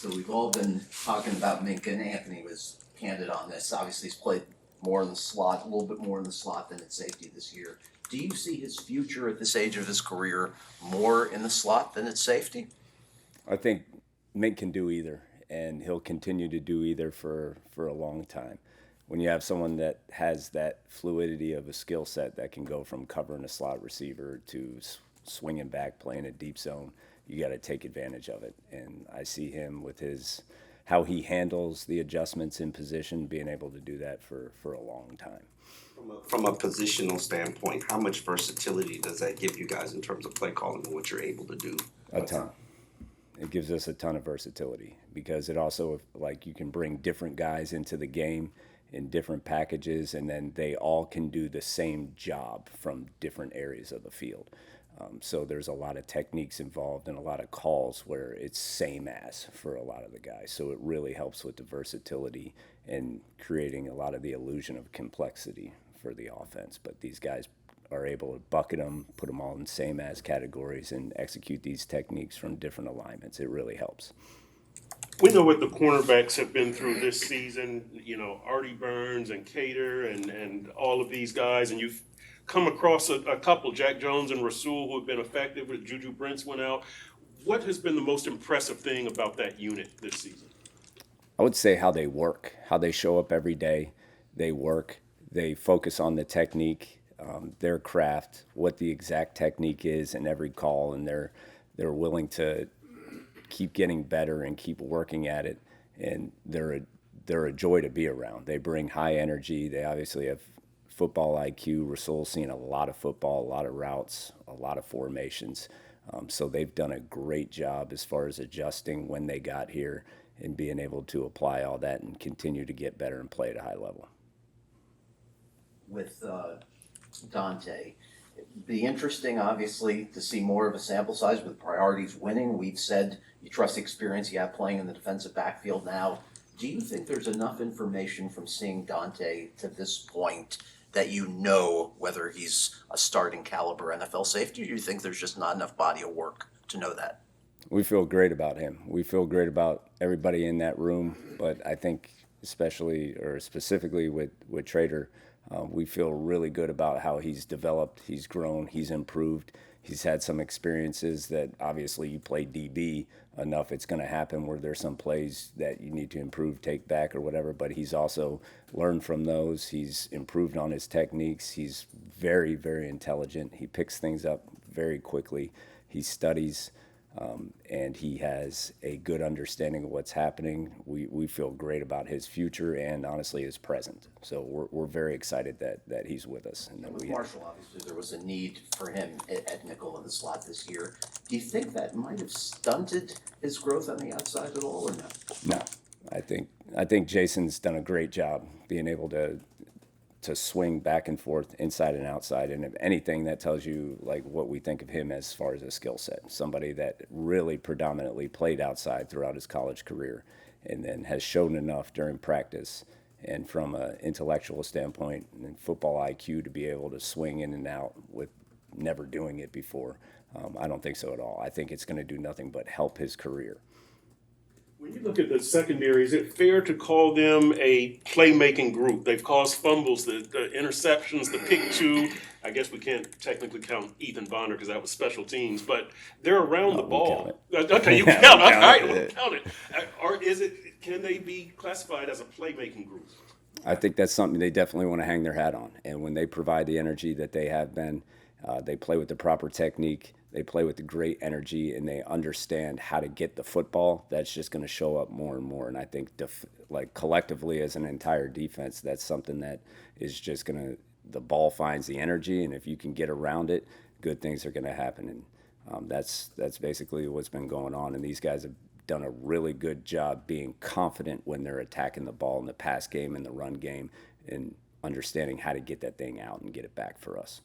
So we've all been talking about Minka, and Anthony was candid on this. Obviously, he's played more in the slot, a little bit more in the slot than at safety this year. Do you see his future at this age of his career more in the slot than at safety? I think Mink can do either, and he'll continue to do either for a long time. When you have someone that has that fluidity of a skill set that can go from covering a slot receiver to swinging back, playing a deep zone, you got to take advantage of it. And I see him with his how he handles the adjustments in position, being able to do that for a long time. From a positional standpoint, how much versatility does that give you guys in terms of play calling and what you're able to do? A ton. It gives us a ton of versatility because it also, like, you can bring different guys into the game in different packages, and then they all can do the same job from different areas of the field. So there's a lot of techniques involved and a lot of calls where it's same as for a lot of the guys. So it really helps with the versatility and creating a lot of the illusion of complexity for the offense. But these guys are able to bucket them, put them all in same as categories, and execute these techniques from different alignments. It really helps. We know what the cornerbacks have been through this season, Artie Burns and Cater and all of these guys, and you've come across a couple, Jack Jones and Rasul, who have been effective. Juju Brents went out. What has been the most impressive thing about that unit this season? I would say how they work, how they show up every day. They work, they focus on the technique, their craft, what the exact technique is in every call, and they're willing to keep getting better and keep working at it. And they're a joy to be around. They bring high energy. They obviously have football IQ. Rasul's seen a lot of football, a lot of routes, a lot of formations. So they've done a great job as far as adjusting when they got here and being able to apply all that and continue to get better and play at a high level. With Dante, it'd be interesting, obviously, to see more of a sample size with priorities winning. We've said you trust the experience you have playing in the defensive backfield now. Do you think there's enough information from seeing Dante to this point that you know whether he's a starting caliber NFL safety, or do you think there's just not enough body of work to know that? We feel great about him. We feel great about everybody in that room, but I think especially or specifically with Trader, we feel really good about how he's developed, he's grown, he's improved. He's had some experiences that obviously you play DB enough, it's going to happen where there's some plays that you need to improve, take back or whatever, but he's also learned from those. He's improved on his techniques. He's very, very intelligent. He picks things up very quickly. He studies. And he has a good understanding of what's happening. We feel great about his future and honestly his present. So we're very excited that he's with us. And that With Marshall, obviously, there was a need for him at nickel in the slot this year. Do you think that might have stunted his growth on the outside at all, or no? No, I think Jason's done a great job being able to swing back and forth inside and outside, and if anything, that tells you like what we think of him as far as a skill set. Somebody that really predominantly played outside throughout his college career, and then has shown enough during practice and from an intellectual standpoint and football IQ to be able to swing in and out with never doing it before. I don't think so at all. I think it's going to do nothing but help his career. When you look at the secondary, is it fair to call them a playmaking group? They've caused fumbles, the interceptions, the pick two. I guess we can't technically count Ethan Bonner because that was special teams, but they're around the ball. Okay, you count. All right, we'll count it. Or can they be classified as a playmaking group? I think that's something they definitely want to hang their hat on. And when they provide the energy that they have been, they play with the proper technique, they play with the great energy, and they understand how to get the football. That's just going to show up more and more. And I think, like collectively as an entire defense, that's something that is just going to, the ball finds the energy, and if you can get around it, good things are going to happen. And that's basically what's been going on. And these guys have done a really good job being confident when they're attacking the ball in the pass game and the run game, and understanding how to get that thing out and get it back for us.